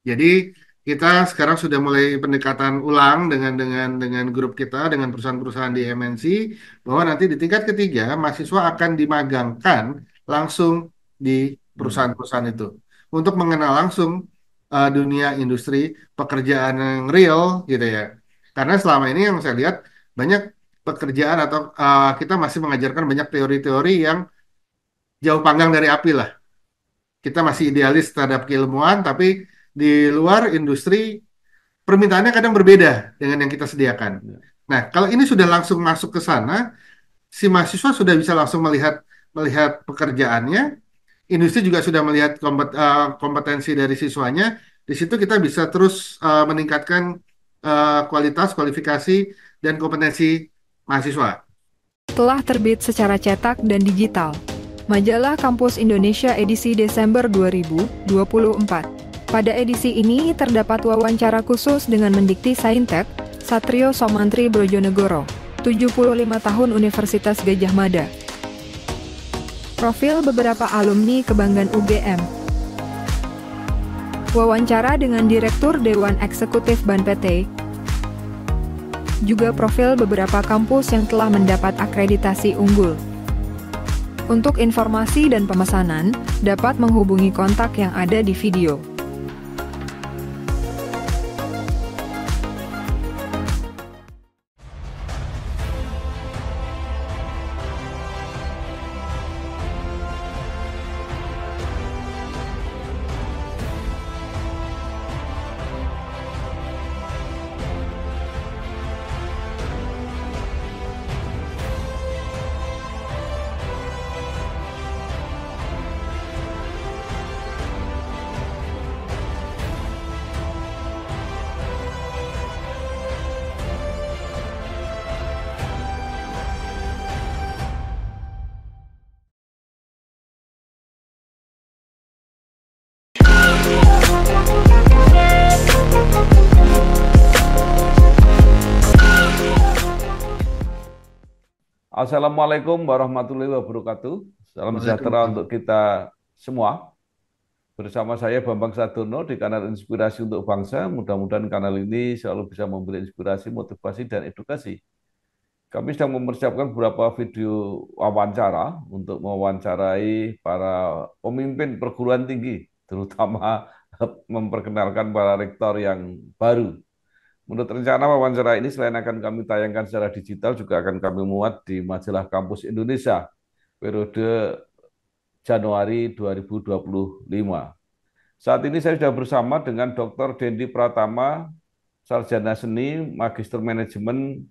Jadi kita sekarang sudah mulai pendekatan ulang dengan grup kita dengan perusahaan-perusahaan di MNC bahwa nanti di tingkat ketiga mahasiswa akan dimagangkan langsung di Hmm. perusahaan-perusahaan itu untuk mengenal langsung dunia industri pekerjaan yang real gitu ya. Karena selama ini yang saya lihat banyak pekerjaan atau kita masih mengajarkan banyak teori-teori yang jauh panggang dari api lah. Kita masih idealis terhadap keilmuan, tapi di luar industri permintaannya kadang berbeda dengan yang kita sediakan. Ya. Nah, kalau ini sudah langsung masuk ke sana, si mahasiswa sudah bisa langsung melihat melihat pekerjaannya, industri juga sudah melihat kompetensi dari siswanya. Di situ kita bisa terus meningkatkan kualitas, kualifikasi, dan kompetensi mahasiswa. Telah terbit secara cetak dan digital. Majalah Kampus Indonesia edisi Desember 2024. Pada edisi ini terdapat wawancara khusus dengan Mendikti Saintek, Satrio Somantri Brojonegoro, 75 tahun Universitas Gadjah Mada. Profil beberapa alumni kebanggaan UGM. Wawancara dengan Direktur Dewan Eksekutif BAN PT, juga profil beberapa kampus yang telah mendapat akreditasi unggul. Untuk informasi dan pemesanan, dapat menghubungi kontak yang ada di video. Assalamualaikum warahmatullahi wabarakatuh. Salam sejahtera Waalaikumsalam. untuk kita semua. Bersama saya Bambang Sadurno di kanal Inspirasi untuk Bangsa. Mudah-mudahan kanal ini selalu bisa memberi inspirasi, motivasi, dan edukasi. Kami sedang mempersiapkan beberapa video wawancara untuk mewawancarai para pemimpin perguruan tinggi, terutama memperkenalkan para rektor yang baru. Menurut rencana wawancara ini, selain akan kami tayangkan secara digital, juga akan kami muat di majalah Kampus Indonesia periode Januari 2025. Saat ini saya sudah bersama dengan Dr. Dendi Pratama, Sarjana Seni, Magister Manajemen,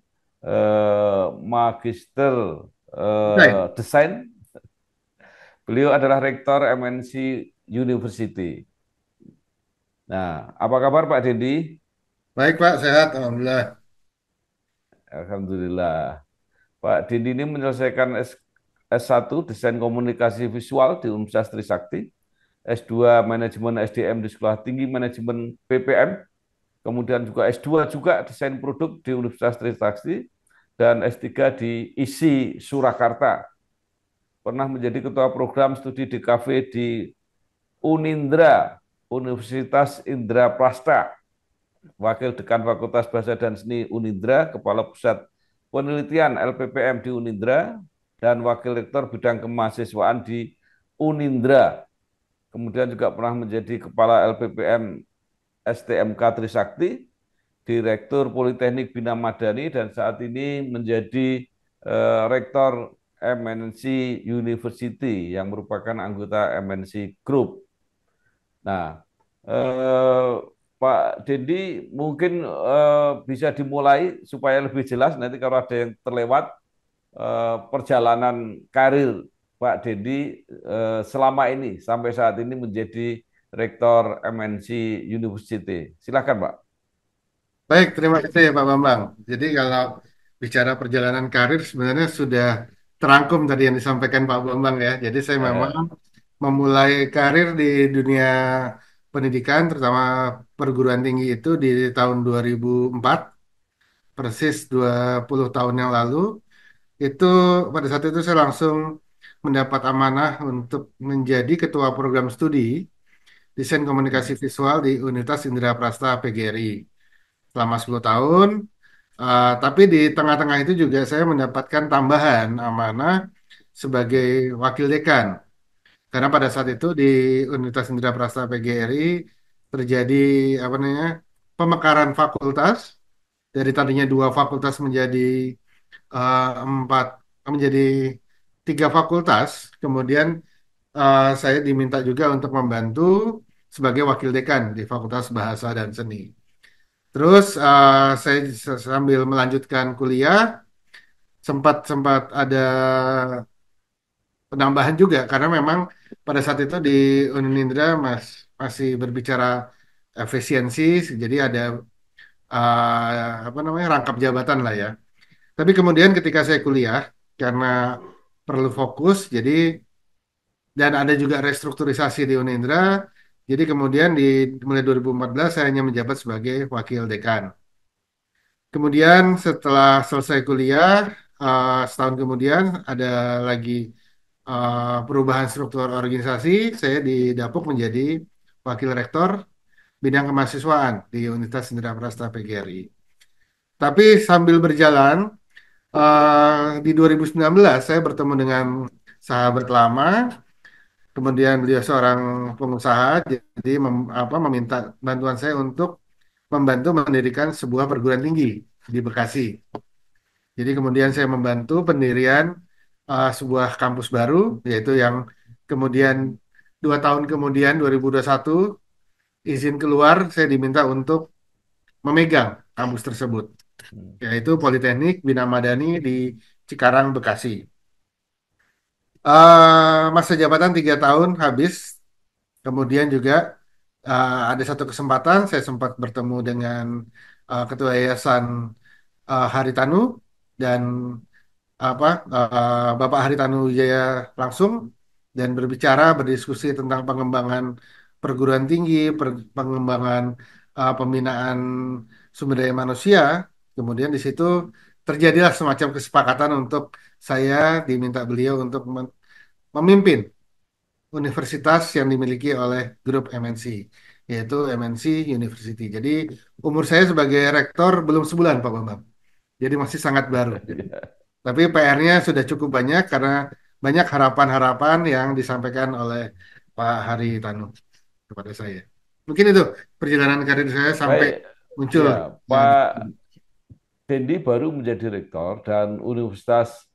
Magister Baik, Desain. Beliau adalah Rektor MNC University. Nah, apa kabar Pak Dendi? baik Pak, sehat, Alhamdulillah. Alhamdulillah. Pak Dendi ini menyelesaikan S1 Desain Komunikasi Visual di Universitas Trisakti, S2 Manajemen SDM di Sekolah Tinggi Manajemen PPM, kemudian juga S2 juga Desain Produk di Universitas Trisakti, dan S3 di ISI Surakarta. Pernah menjadi Ketua Program Studi DKV di Unindra, Universitas Indra Prasta, Wakil Dekan Fakultas Bahasa dan Seni Unindra, Kepala Pusat Penelitian LPPM di Unindra, dan Wakil Rektor Bidang Kemahasiswaan di Unindra. Kemudian juga pernah menjadi Kepala LPPM STMK Trisakti, Direktur Politeknik Bina Madani, dan saat ini menjadi Rektor MNC University yang merupakan anggota MNC Group. Nah, eh, Pak Dendi mungkin bisa dimulai supaya lebih jelas nanti kalau ada yang terlewat perjalanan karir Pak Dendi selama ini sampai saat ini menjadi Rektor MNC University. Silakan, Pak. Baik, terima kasih ya Pak Bambang. Jadi kalau bicara perjalanan karir sebenarnya sudah terangkum tadi yang disampaikan Pak Bambang ya. Jadi saya memang Eh, memulai karir di dunia pendidikan, terutama perguruan tinggi itu di tahun 2004, persis 20 tahun yang lalu. Itu pada saat itu saya langsung mendapat amanah untuk menjadi ketua program studi desain komunikasi visual di Universitas Indra Prasta PGRI selama 10 tahun. Tapi di tengah-tengah itu juga saya mendapatkan tambahan amanah sebagai wakil dekan. Karena pada saat itu di Universitas Indra Prasta PGRI terjadi apa namanya pemekaran fakultas dari tadinya dua fakultas menjadi empat menjadi tiga fakultas. Kemudian saya diminta juga untuk membantu sebagai wakil dekan di Fakultas Bahasa dan Seni. Terus saya sambil melanjutkan kuliah sempat sempat ada penambahan juga karena memang pada saat itu di Unindra masih berbicara efisiensi, jadi ada apa namanya rangkap jabatan lah ya. Tapi kemudian ketika saya kuliah karena perlu fokus, jadi dan ada juga restrukturisasi di Unindra, jadi kemudian di mulai 2014 saya hanya menjabat sebagai wakil dekan. Kemudian setelah selesai kuliah, setahun kemudian ada lagi perubahan struktur organisasi, saya didapuk menjadi wakil rektor bidang kemahasiswaan di Universitas Indra Prasta PGRI. Tapi sambil berjalan, di 2019 saya bertemu dengan sahabat lama, kemudian beliau seorang pengusaha, jadi meminta bantuan saya untuk membantu mendirikan sebuah perguruan tinggi di Bekasi. Jadi kemudian saya membantu pendirian sebuah kampus baru, yaitu yang kemudian 2 tahun kemudian 2021 izin keluar, saya diminta untuk memegang kampus tersebut, Hmm. yaitu Politeknik Bina Madani di Cikarang, Bekasi. Masa jabatan 3 tahun habis, kemudian juga ada satu kesempatan saya sempat bertemu dengan Ketua Yayasan Haritanu dan Bapak Haritanu Wijaya langsung dan berbicara berdiskusi tentang pengembangan perguruan tinggi, pengembangan pembinaan sumber daya manusia. Kemudian di situ terjadilah semacam kesepakatan untuk saya diminta beliau untuk memimpin universitas yang dimiliki oleh grup MNC, yaitu MNC University. Jadi umur saya sebagai rektor belum sebulan, Pak Bambang. Jadi masih sangat baru. Tapi PR-nya sudah cukup banyak karena banyak harapan-harapan yang disampaikan oleh Pak Hari Tanu kepada saya. Mungkin itu perjalanan karir saya sampai Baik, muncul. ya Ya, Pak Dendi baru menjadi rektor dan Universitas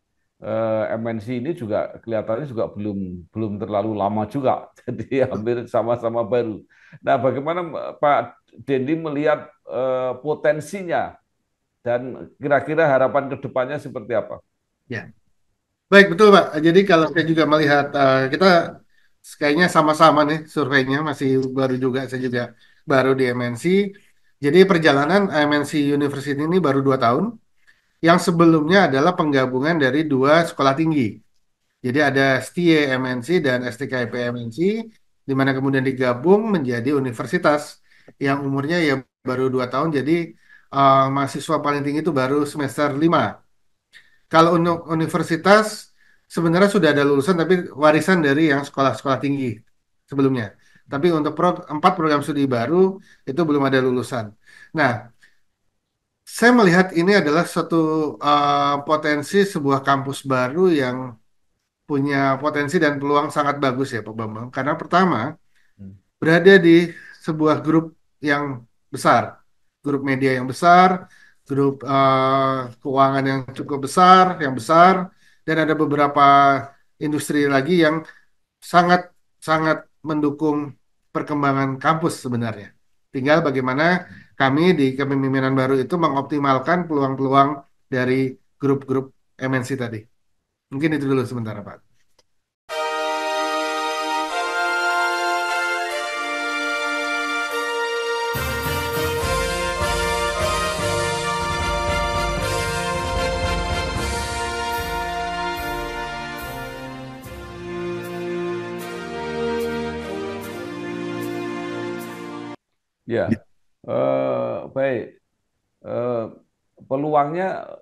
MNC ini juga kelihatannya juga belum belum terlalu lama juga, jadi hampir sama-sama baru. Nah, bagaimana Pak Dendi melihat potensinya dan kira-kira harapan ke depannya seperti apa? ya. Baik, betul Pak. Jadi kalau saya juga melihat kita kayaknya sama-sama nih surveinya masih baru juga, saya juga baru di MNC. Jadi perjalanan MNC University ini baru 2 tahun. Yang sebelumnya adalah penggabungan dari dua sekolah tinggi. Jadi ada STIE MNC dan STKIP MNC, di mana kemudian digabung menjadi universitas yang umurnya ya baru 2 tahun. Jadi mahasiswa paling tinggi itu baru semester 5. Kalau untuk universitas sebenarnya sudah ada lulusan tapi warisan dari yang sekolah-sekolah tinggi sebelumnya. Tapi untuk 4 program studi baru itu belum ada lulusan. Nah, saya melihat ini adalah suatu potensi sebuah kampus baru yang punya potensi dan peluang sangat bagus ya Pak Bambang. Karena pertama, Hmm. berada di sebuah grup yang besar, grup media yang besar, grup keuangan yang cukup besar, dan ada beberapa industri lagi yang sangat sangat mendukung perkembangan kampus sebenarnya. Tinggal bagaimana kami di kepemimpinan baru itu mengoptimalkan peluang-peluang dari grup-grup MNC tadi. Mungkin itu dulu sementara, Pak. Ya, baik. Eh, peluangnya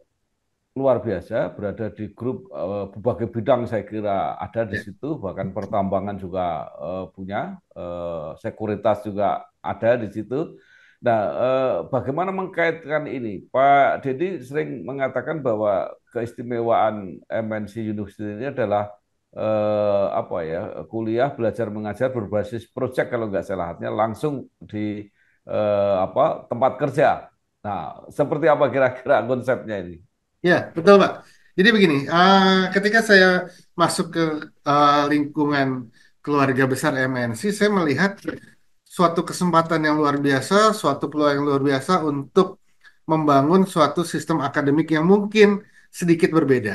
luar biasa, berada di grup berbagai bidang saya kira ada di Ya, situ, bahkan pertambangan juga punya, sekuritas juga ada di situ. Nah, bagaimana mengkaitkan ini? Pak Dedi sering mengatakan bahwa keistimewaan MNC University ini adalah apa ya, kuliah belajar mengajar berbasis proyek kalau nggak salah, artinya langsung di apa, tempat kerja. Nah, seperti apa kira-kira konsepnya ini? ya, betul Pak. Jadi begini, ketika saya masuk ke lingkungan keluarga besar MNC, saya melihat suatu kesempatan yang luar biasa, suatu peluang yang luar biasa untuk membangun suatu sistem akademik yang mungkin sedikit berbeda,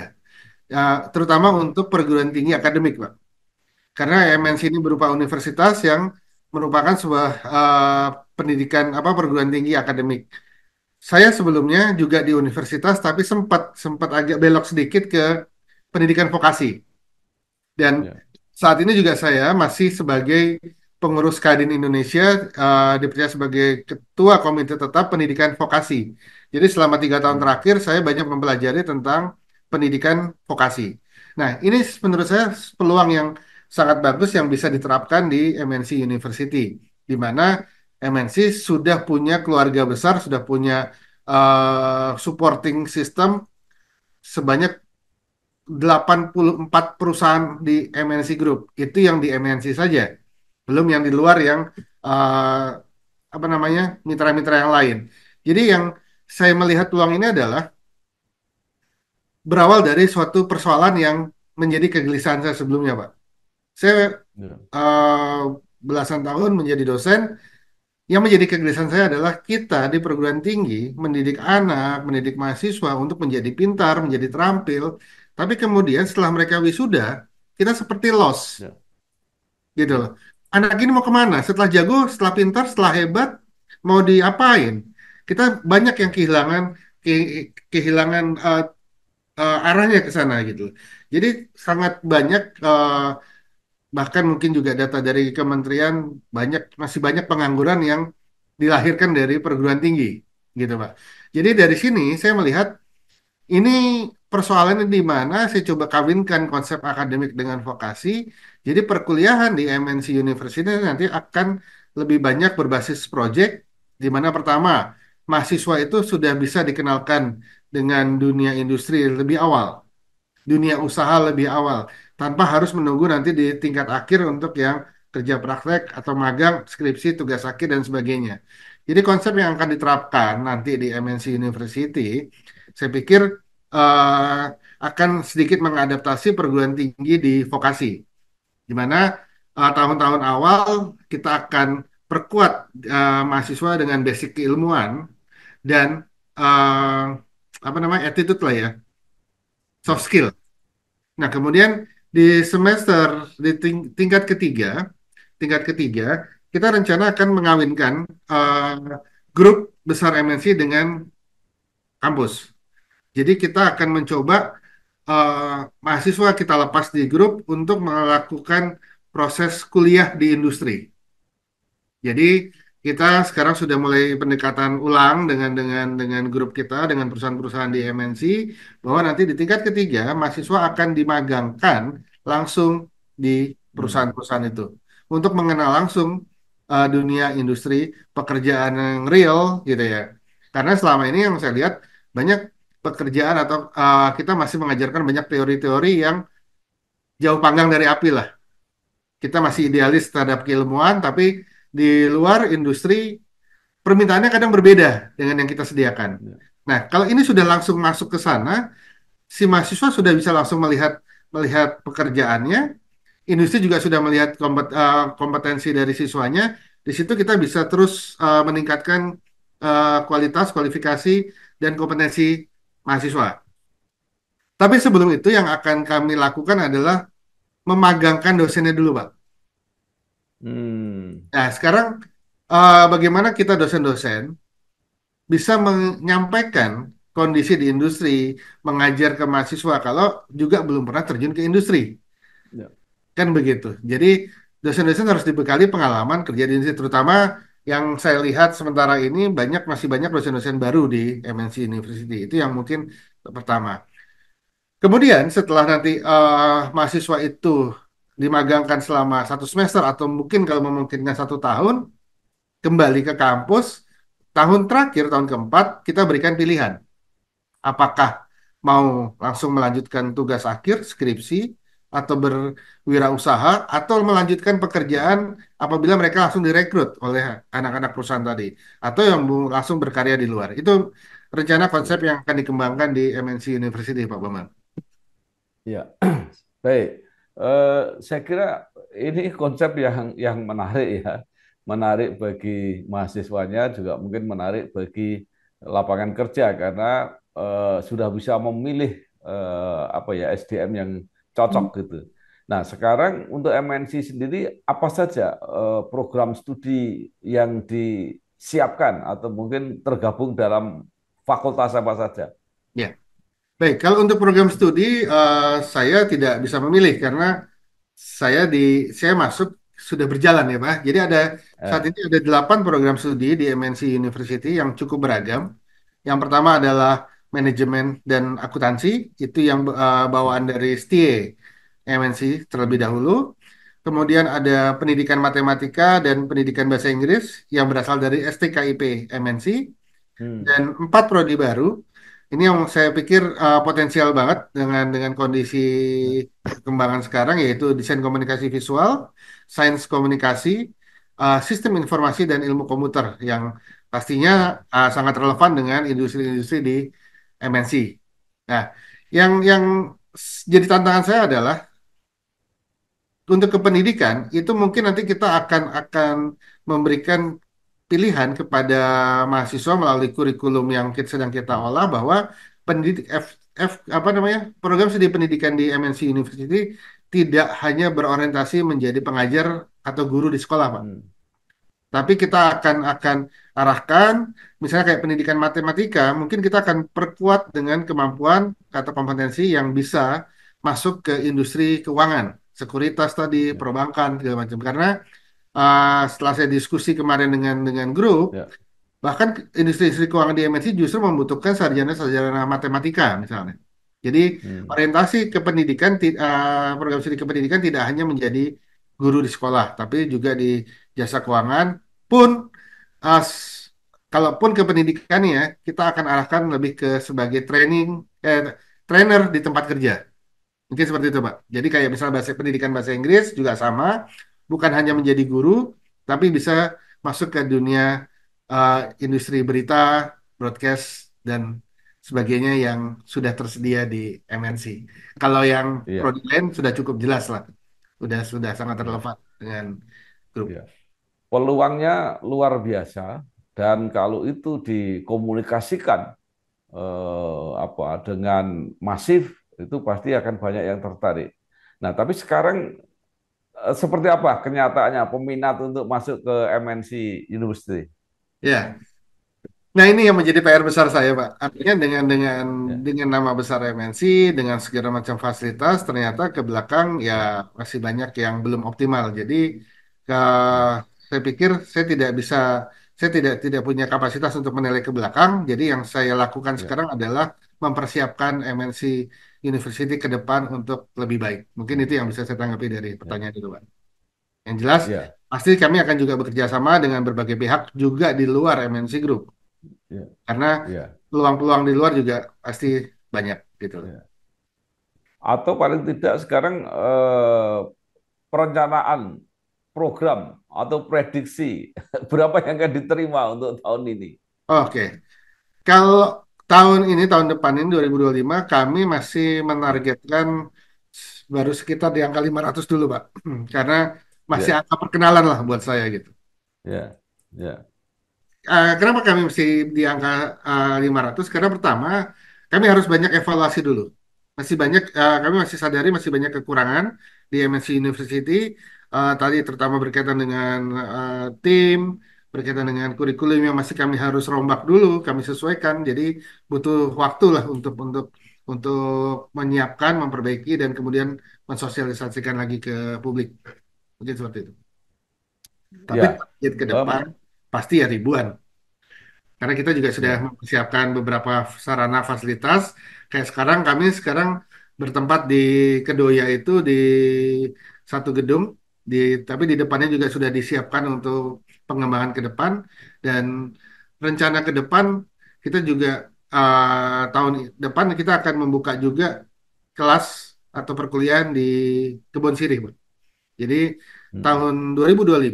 terutama Hmm. untuk perguruan tinggi akademik, Pak. Karena Ya, MNC ini berupa universitas yang merupakan sebuah pendidikan apa perguruan tinggi akademik. Saya sebelumnya juga di universitas, tapi sempat sempat agak belok sedikit ke pendidikan vokasi. Dan ya, saat ini juga saya masih sebagai pengurus Kadin Indonesia, dipercaya sebagai Ketua Komite Tetap Pendidikan Vokasi. Jadi selama 3 tahun hmm, terakhir saya banyak mempelajari tentang pendidikan vokasi. Nah, ini menurut saya peluang yang sangat bagus yang bisa diterapkan di MNC University, di mana MNC sudah punya keluarga besar, sudah punya supporting system sebanyak 84 perusahaan di MNC Group. Itu yang di MNC saja. Belum yang di luar yang eh, apa namanya? Mitra-mitra yang lain. Jadi yang saya melihat peluang ini adalah berawal dari suatu persoalan yang menjadi kegelisahan saya sebelumnya, Pak. Saya ya, eh, belasan tahun menjadi dosen, yang menjadi kegelisahan saya adalah kita di perguruan tinggi mendidik anak, mendidik mahasiswa untuk menjadi pintar, menjadi terampil, tapi kemudian setelah mereka wisuda, kita seperti lost, ya, gitu loh. ya, Anak ini mau kemana? Setelah jago, setelah pintar, setelah hebat, mau diapain? Kita banyak yang kehilangan kehilangan arahnya ke sana gitu. Jadi sangat banyak, bahkan mungkin juga data dari kementerian, masih banyak pengangguran yang dilahirkan dari perguruan tinggi, gitu Pak. Jadi dari sini saya melihat ini persoalannya di mana saya coba kawinkan konsep akademik dengan vokasi. Jadi perkuliahan di MNC University nanti akan lebih banyak berbasis proyek, di mana pertama mahasiswa itu sudah bisa dikenalkan dengan dunia industri lebih awal, dunia usaha lebih awal, tanpa harus menunggu nanti di tingkat akhir untuk yang kerja praktek atau magang, skripsi, tugas akhir dan sebagainya. Jadi konsep yang akan diterapkan nanti di MNC University, saya pikir eh, akan sedikit mengadaptasi perguruan tinggi di vokasi, di mana tahun-tahun awal kita akan perkuat mahasiswa dengan basic keilmuan dan eh, apa namanya attitude lah ya, soft ya, skill. Nah, kemudian di semester di tingkat ketiga kita rencana akan mengawinkan eh, grup besar MNC dengan kampus. Jadi kita akan mencoba eh, mahasiswa kita lepas di grup untuk melakukan proses kuliah di industri. Jadi kita sekarang sudah mulai pendekatan ulang dengan grup kita dengan perusahaan-perusahaan di MNC bahwa nanti di tingkat ketiga mahasiswa akan dimagangkan langsung di hmm, perusahaan-perusahaan itu untuk mengenal langsung dunia industri pekerjaan yang real gitu ya. Karena selama ini yang saya lihat banyak pekerjaan atau kita masih mengajarkan banyak teori-teori yang jauh panggang dari api lah. Kita masih idealis terhadap keilmuan, tapi di luar industri permintaannya kadang berbeda dengan yang kita sediakan. ya, Nah, kalau ini sudah langsung masuk ke sana, si mahasiswa sudah bisa langsung melihat melihat pekerjaannya, industri juga sudah melihat kompetensi dari siswanya. Di situ kita bisa terus meningkatkan kualitas, kualifikasi, dan kompetensi mahasiswa. Tapi sebelum itu yang akan kami lakukan adalah memagangkan dosennya dulu, Pak. hmm, Nah, sekarang bagaimana kita dosen-dosen bisa menyampaikan kondisi di industri, mengajar ke mahasiswa kalau juga belum pernah terjun ke industri. ya, Kan begitu. Jadi dosen-dosen harus dibekali pengalaman kerja di industri, terutama yang saya lihat sementara ini masih banyak dosen-dosen baru di MNC University. Itu yang mungkin pertama. Kemudian setelah nanti mahasiswa itu dimagangkan selama 1 semester atau mungkin kalau memungkinkan 1 tahun, kembali ke kampus, tahun terakhir, tahun keempat, kita berikan pilihan. Apakah mau langsung melanjutkan tugas akhir, skripsi, atau berwirausaha, atau melanjutkan pekerjaan apabila mereka langsung direkrut oleh anak-anak perusahaan tadi, atau yang langsung berkarya di luar. Itu rencana konsep Ya. yang akan dikembangkan di MNC University, Pak Bambang. Ya, baik. Saya kira ini konsep yang menarik ya, menarik bagi mahasiswanya juga mungkin menarik bagi lapangan kerja karena sudah bisa memilih apa ya SDM yang cocok gitu. Nah, sekarang untuk MNC sendiri apa saja program studi yang disiapkan atau mungkin tergabung dalam fakultas apa saja? Ya, baik. Kalau untuk program studi, saya tidak bisa memilih karena saya di saya masuk sudah berjalan ya Pak. Jadi saat Eh, ini ada 8 program studi di MNC University yang cukup beragam. Yang pertama adalah manajemen dan akuntansi, itu yang bawaan dari STIE MNC terlebih dahulu. Kemudian ada pendidikan matematika dan pendidikan bahasa Inggris yang berasal dari STKIP MNC hmm, dan 4 prodi baru. Ini yang saya pikir potensial banget dengan kondisi ya, perkembangan sekarang, yaitu desain komunikasi visual, sains komunikasi, sistem informasi dan ilmu komputer yang pastinya ya. sangat relevan dengan industri-industri di MNC. Nah, yang jadi tantangan saya adalah untuk kependidikan itu mungkin nanti kita akan memberikan pilihan kepada mahasiswa melalui kurikulum yang sedang kita Hmm, olah bahwa pendidik apa namanya program studi pendidikan di MNC University tidak hanya berorientasi menjadi pengajar atau guru di sekolah, Pak. hmm, Tapi kita akan arahkan, misalnya kayak pendidikan matematika, mungkin kita akan perkuat dengan kemampuan atau kompetensi yang bisa masuk ke industri keuangan, sekuritas tadi, ya, perbankan segala macam. Karena setelah saya diskusi kemarin dengan grup, ya, bahkan industri-industri keuangan di MNC justru membutuhkan sarjana-sarjana matematika misalnya. Jadi hmm, orientasi ke pendidikan, program studi kependidikan tidak hanya menjadi guru di sekolah, tapi juga di jasa keuangan pun, uh, s- kalaupun ke pendidikan ya, kita akan arahkan lebih ke sebagai trainer di tempat kerja. Mungkin seperti itu, Pak. Jadi kayak misalnya pendidikan bahasa Inggris juga sama, bukan hanya menjadi guru, tapi bisa masuk ke dunia uh, industri berita, broadcast, dan sebagainya yang sudah tersedia di MNC. Kalau yang iya, prodi lain sudah cukup jelas lah, sudah sangat iya, relevan dengan grup. iya. Peluangnya luar biasa dan kalau itu dikomunikasikan apa dengan masif itu pasti akan banyak yang tertarik. Nah, tapi sekarang seperti apa kenyataannya peminat untuk masuk ke MNC University? Ya, nah ini yang menjadi PR besar saya, Pak. Artinya dengan Ya, dengan nama besar MNC, dengan segala macam fasilitas, ternyata ke belakang ya ya, masih banyak yang belum optimal. Jadi ke, ya, saya pikir saya tidak punya kapasitas untuk menilai ke belakang. Jadi yang saya lakukan ya, sekarang adalah mempersiapkan MNC University ke depan untuk lebih baik. Mungkin hmm, itu yang bisa saya tanggapi dari ya, pertanyaan itu, Pak. Yang jelas, ya, pasti kami akan juga bekerja sama dengan berbagai pihak juga di luar MNC Group. ya, Karena ya, peluang-peluang di luar juga pasti banyak gitu loh. ya. Atau paling tidak sekarang perencanaan program atau prediksi berapa yang akan diterima untuk tahun ini? Oke, kalau tahun depan ini 2025 kami masih Ya, menargetkan baru sekitar di angka 500 dulu, Pak. Karena masih ya, angka perkenalan lah buat saya gitu. ya, ya, Kenapa kami mesti di angka 500? Karena pertama, kami harus banyak evaluasi dulu. Kami masih sadari masih banyak kekurangan di MNC University. Tadi terutama berkaitan dengan tim, berkaitan dengan kurikulum yang masih kami harus rombak dulu, kami sesuaikan. Jadi butuh waktu lah untuk menyiapkan, memperbaiki, dan kemudian mensosialisasikan lagi ke publik. Mungkin seperti itu. Tapi ya. target ke depan pasti ya ribuan. Karena kita juga sudah Ya, mempersiapkan beberapa sarana fasilitas. Kayak sekarang bertempat di Kedoya itu di satu gedung, tapi di depannya juga sudah disiapkan untuk pengembangan ke depan dan rencana ke depan kita juga tahun depan kita akan membuka juga kelas atau perkuliahan di Kebon Sirih, Pak. Jadi Mm-mm. tahun 2025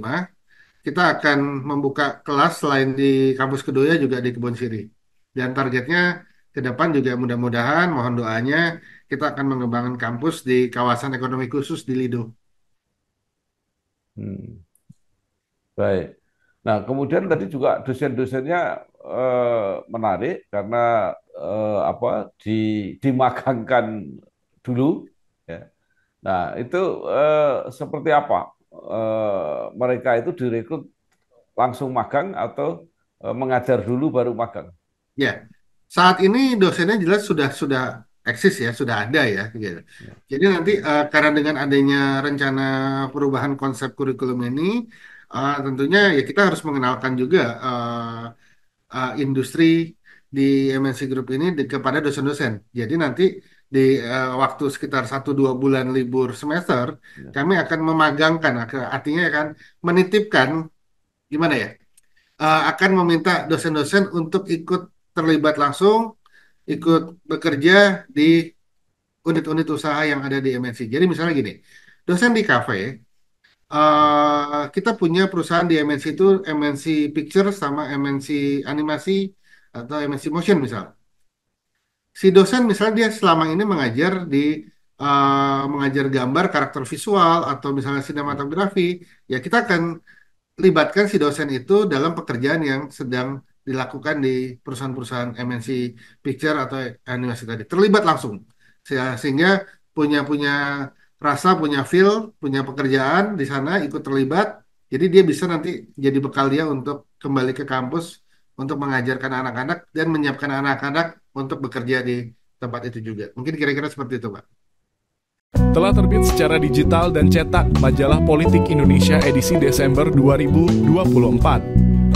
kita akan membuka kelas selain di kampus Kedoya juga di Kebon Sirih. Dan targetnya ke depan juga mudah-mudahan mohon doanya kita akan mengembangkan kampus di kawasan ekonomi khusus di Lido. Hmm. Baik. Nah, kemudian tadi juga dosen-dosennya menarik karena apa dimagangkan dulu, ya. Nah, itu seperti apa? Mereka itu direkrut langsung magang atau mengajar dulu baru magang? Ya, saat ini dosennya jelas sudah eksis ya, sudah ada ya, gitu. Ya. Jadi nanti Hmm. karena dengan adanya rencana perubahan konsep kurikulum ini, tentunya ya kita harus mengenalkan juga industri di MNC Group ini kepada dosen-dosen. Jadi nanti di waktu sekitar 1-2 bulan libur semester, Ya. kami akan memagangkan, artinya akan menitipkan gimana ya? Akan meminta dosen-dosen untuk ikut terlibat langsung, ikut bekerja di unit-unit usaha yang ada di MNC. Jadi misalnya gini, dosen di kafe, Ya. kita punya perusahaan di MNC itu MNC Picture sama MNC Animasi atau MNC Motion misal. Si dosen misalnya dia selama ini mengajar gambar karakter visual atau misalnya Ya. sinematografi, ya kita akan libatkan si dosen itu dalam pekerjaan yang sedang dilakukan di perusahaan-perusahaan MNC Picture atau animasi tadi. Terlibat langsung. Sehingga punya punya rasa, punya feel, punya pekerjaan di sana, ikut terlibat. Jadi dia bisa nanti jadi bekal dia untuk kembali ke kampus untuk mengajarkan anak-anak dan menyiapkan anak-anak untuk bekerja di tempat itu juga. Mungkin kira-kira seperti itu, Pak. Telah terbit secara digital dan cetak majalah Politik Indonesia edisi Desember 2024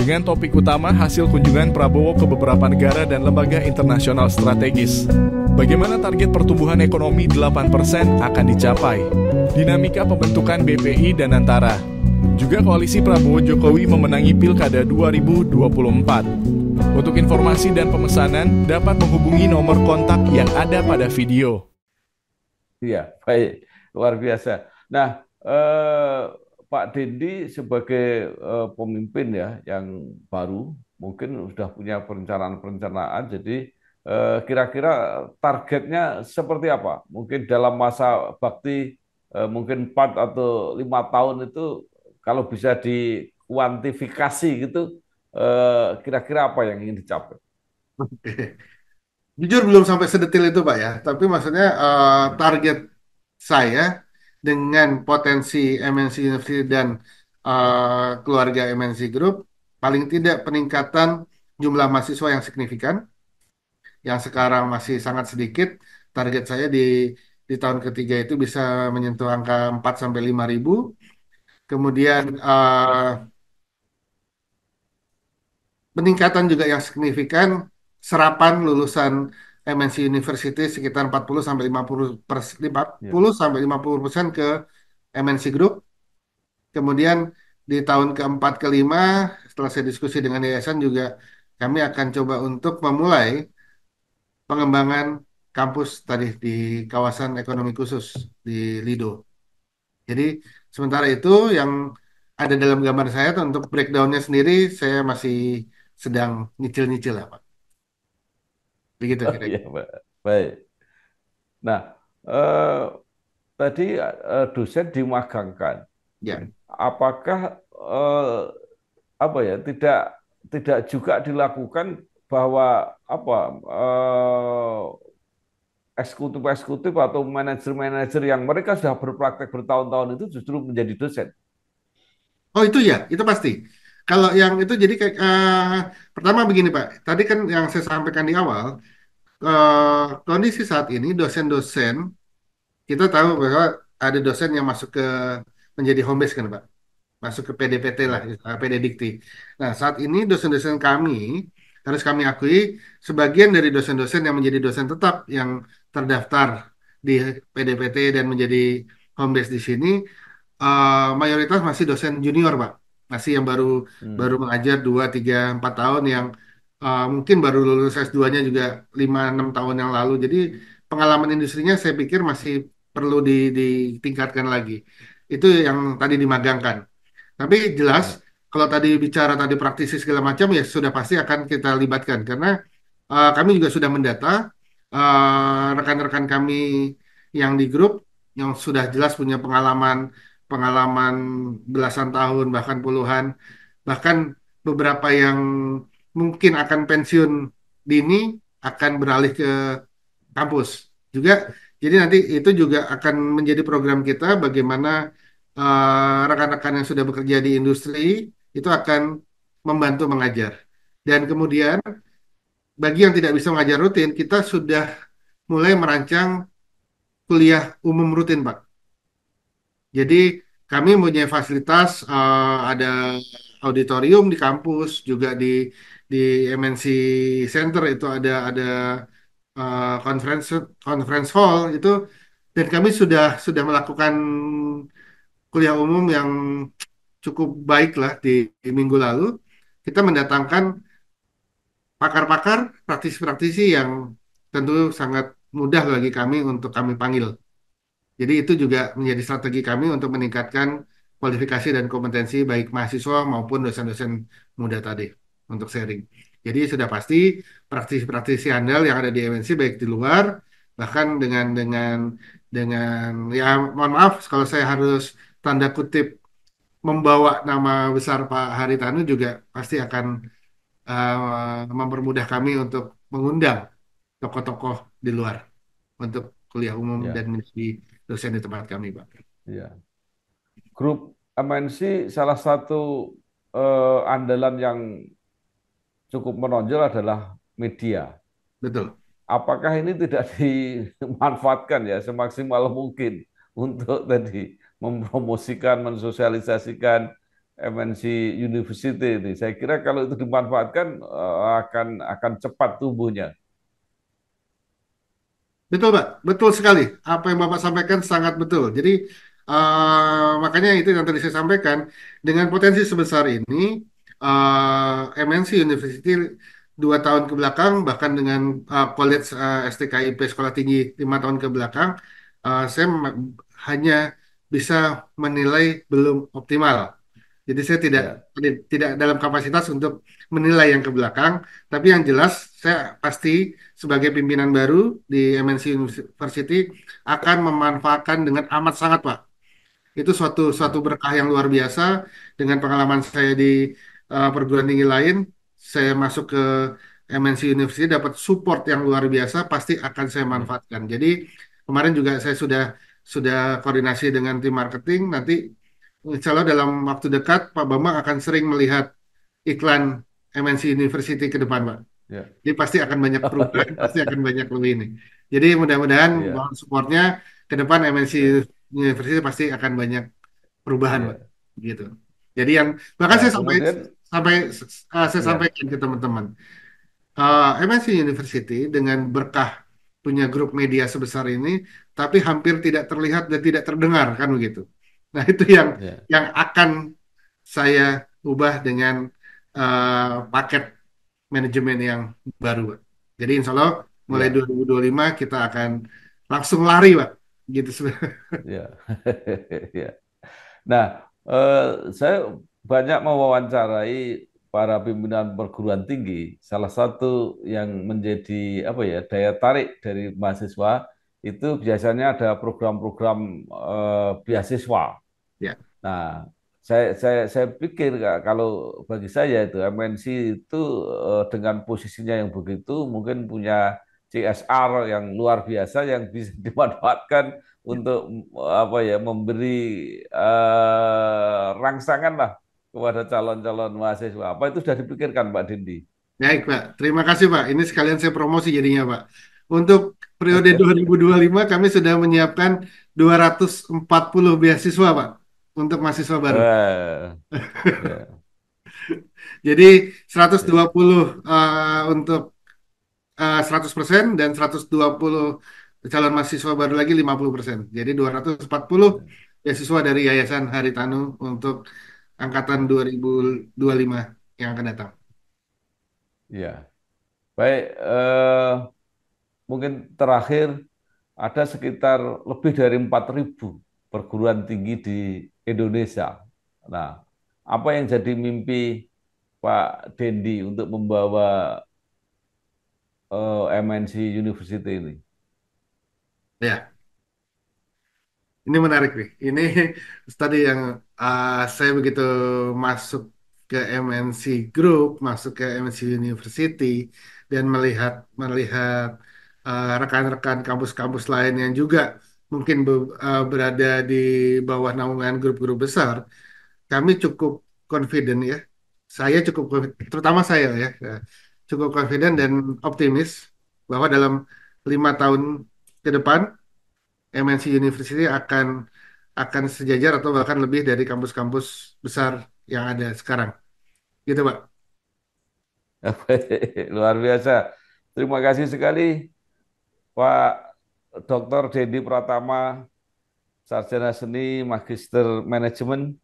dengan topik utama hasil kunjungan Prabowo ke beberapa negara dan lembaga internasional strategis. Bagaimana target pertumbuhan ekonomi 8% akan dicapai? Dinamika pembentukan BPI dan Antara. Juga koalisi Prabowo Jokowi memenangi Pilkada 2024. Untuk informasi dan pemesanan dapat menghubungi nomor kontak yang ada pada video. Iya, baik, luar biasa. Nah, Pak Dendi sebagai pemimpin ya yang baru, mungkin sudah punya perencanaan-perencanaan. Jadi kira-kira targetnya seperti apa? Mungkin dalam masa bakti mungkin 4 atau 5 tahun itu kalau bisa dikuantifikasi gitu, kira-kira apa yang ingin dicapai? Jujur belum sampai sedetil itu Pak ya, tapi maksudnya target saya dengan potensi MNC University dan keluarga MNC Group, paling tidak peningkatan jumlah mahasiswa yang signifikan, yang sekarang masih sangat sedikit. Target saya di tahun ketiga itu bisa menyentuh angka 4 sampai 5 ribu. Kemudian peningkatan juga yang signifikan serapan lulusan MNC University sekitar 40 sampai Ya. 50 sampai 50% ke MNC Group. Kemudian di tahun keempat kelima setelah saya diskusi dengan yayasan juga kami akan coba untuk memulai pengembangan kampus tadi di kawasan ekonomi khusus di Lido. Jadi sementara itu yang ada dalam gambar saya untuk breakdownnya sendiri saya masih sedang nyicil-nyicil lah Pak. Begitu Oh iya, kira-kira. Pak. Baik. Nah, eh, tadi dosen dimagangkan. Ya. Apakah apa ya tidak tidak juga dilakukan bahwa apa eksekutif-eksekutif atau manajer-manajer yang mereka sudah berpraktek bertahun-tahun itu justru menjadi dosen? Oh itu ya, itu pasti. Kalau yang itu jadi kayak pertama begini Pak. Tadi kan yang saya sampaikan di awal, kondisi saat ini dosen-dosen kita tahu bahwa ada dosen yang masuk ke menjadi home base kan Pak, masuk ke PDPT lah, Ya. PD Dikti. Nah saat ini dosen-dosen kami harus kami akui sebagian dari dosen-dosen yang menjadi dosen tetap yang terdaftar di PDPT dan menjadi home base di sini, mayoritas masih dosen junior, Pak. Masih yang baru baru Hmm. mengajar 2 3 4 tahun yang mungkin baru lulus S2-nya juga 5 6 tahun yang lalu. Jadi pengalaman industrinya saya pikir masih perlu ditingkatkan lagi. Itu yang tadi dimagangkan. Tapi jelas Ya. kalau tadi bicara tadi praktisi segala macam ya sudah pasti akan kita libatkan karena kami juga sudah mendata rekan-rekan kami yang di grup yang sudah jelas punya pengalaman pengalaman belasan tahun bahkan puluhan bahkan beberapa yang mungkin akan pensiun dini akan beralih ke kampus juga. Jadi nanti itu juga akan menjadi program kita bagaimana rekan-rekan yang sudah bekerja di industri itu akan membantu mengajar. Dan kemudian bagi yang tidak bisa mengajar rutin, kita sudah mulai merancang kuliah umum rutin, Pak. Jadi kami mempunyai fasilitas, ada auditorium di kampus, juga di MNC Center itu ada conference conference hall itu, dan kami sudah melakukan kuliah umum yang cukup baik lah di minggu lalu. Kita mendatangkan pakar-pakar, praktisi-praktisi yang tentu sangat mudah bagi kami untuk kami panggil. Jadi itu juga menjadi strategi kami untuk meningkatkan kualifikasi dan kompetensi baik mahasiswa maupun dosen-dosen muda tadi untuk sharing. Jadi sudah pasti praktisi-praktisi handal yang ada di MNC baik di luar bahkan dengan ya mohon maaf kalau saya harus tanda kutip membawa nama besar Pak Haritanu juga pasti akan mempermudah kami untuk mengundang tokoh-tokoh di luar untuk kuliah umum dan Ya. menjadi dosen di tempat kami, Pak. Ya. Grup MNC salah satu andalan yang cukup menonjol adalah media. Betul. Apakah ini tidak dimanfaatkan ya semaksimal mungkin untuk tadi mempromosikan, mensosialisasikan MNC University ini? Saya kira kalau itu dimanfaatkan akan cepat tumbuhnya. Betul, Pak. Betul sekali. Apa yang Bapak sampaikan sangat betul. Jadi, makanya itu yang tadi saya sampaikan. Dengan potensi sebesar ini, MNC University 2 tahun ke belakang, bahkan dengan college STKIP Sekolah Tinggi 5 tahun ke belakang, saya hanya bisa menilai belum optimal. Jadi saya tidak Ya, tidak dalam kapasitas untuk menilai yang ke belakang, tapi yang jelas saya pasti sebagai pimpinan baru di MNC University akan memanfaatkan dengan amat sangat, Pak. Itu suatu suatu ya, berkah yang luar biasa dengan pengalaman saya di perguruan tinggi lain, saya masuk ke MNC University dapat support yang luar biasa, pasti akan saya ya, manfaatkan. Jadi kemarin juga saya sudah koordinasi dengan tim marketing, nanti insya Allah dalam waktu dekat Pak Bambang akan sering melihat iklan MNC University ke depan, Pak. ya, Jadi pasti akan banyak perubahan, pasti akan banyak lebih ini. Jadi mudah-mudahan ya, mohon supportnya ke depan MNC ya, University pasti akan banyak perubahan, Pak. ya. Gitu. Jadi yang bahkan Nah, saya sampai kemudian sampai saya ya, sampaikan ke teman-teman, MNC University dengan berkah punya grup media sebesar ini, tapi hampir tidak terlihat dan tidak terdengar kan begitu. Nah itu ya, yang akan saya ubah dengan paket manajemen yang baru, Pak. Jadi insya Allah mulai ya, 2025 kita akan langsung lari, Pak. Gitu sebenarnya. ya. Ya. Nah, saya banyak mewawancarai para pimpinan perguruan tinggi. Salah satu yang menjadi apa ya daya tarik dari mahasiswa itu biasanya ada program-program beasiswa. Ya, Nah, saya pikir kalau bagi saya itu MNC itu dengan posisinya yang begitu mungkin punya CSR yang luar biasa yang bisa dimanfaatkan ya. untuk apa ya memberi rangsangan lah kepada calon-calon mahasiswa. Apa itu sudah dipikirkan Pak Dindi? Baik, Pak. Terima kasih, Pak. Ini sekalian saya promosi jadinya, Pak. Untuk periode 2025 kami sudah menyiapkan 240 beasiswa, Pak, untuk mahasiswa baru. Ya, Jadi seratus ya, dua puluh untuk 100% dan 120 calon mahasiswa baru lagi 50%. Jadi 240 beasiswa dari Yayasan Haritanu untuk angkatan 2025 yang akan datang. Ya, baik. Mungkin terakhir ada sekitar lebih dari 4.000 perguruan tinggi di Indonesia. Nah, apa yang jadi mimpi Pak Dendi untuk membawa MNC University ini? Ya, ini menarik nih. Ini tadi yang saya begitu masuk ke MNC Group, masuk ke MNC University, dan melihat melihat rekan-rekan kampus-kampus lain yang juga mungkin berada di bawah naungan grup-grup besar, kami cukup confident ya. Saya cukup terutama saya ya, cukup confident dan optimis bahwa dalam 5 tahun ke depan MNC University akan sejajar atau bahkan lebih dari kampus-kampus besar yang ada sekarang. Gitu, Pak. Luar biasa. Terima kasih sekali Pak Dr. Dendi Pratama, Sarjana Seni, Magister Manajemen,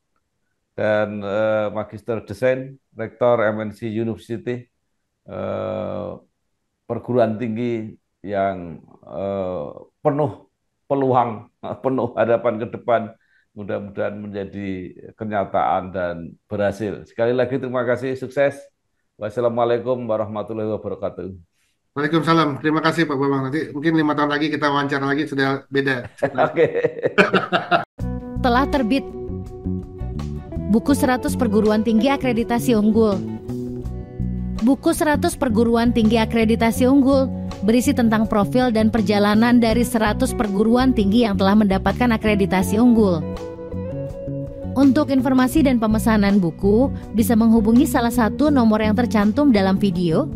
dan Magister Desain, Rektor MNC University, eh, perguruan tinggi yang penuh peluang, penuh harapan ke depan. Mudah-mudahan menjadi kenyataan dan berhasil. Sekali lagi terima kasih, sukses. Wassalamualaikum warahmatullahi wabarakatuh. Waalaikumsalam. Terima kasih Pak Bambang. Nanti mungkin 5 tahun lagi kita wawancara lagi sudah beda. Oke. Telah terbit buku 100 perguruan tinggi akreditasi unggul. Buku 100 perguruan tinggi akreditasi unggul berisi tentang profil dan perjalanan dari 100 perguruan tinggi yang telah mendapatkan akreditasi unggul. Untuk informasi dan pemesanan buku, bisa menghubungi salah satu nomor yang tercantum dalam video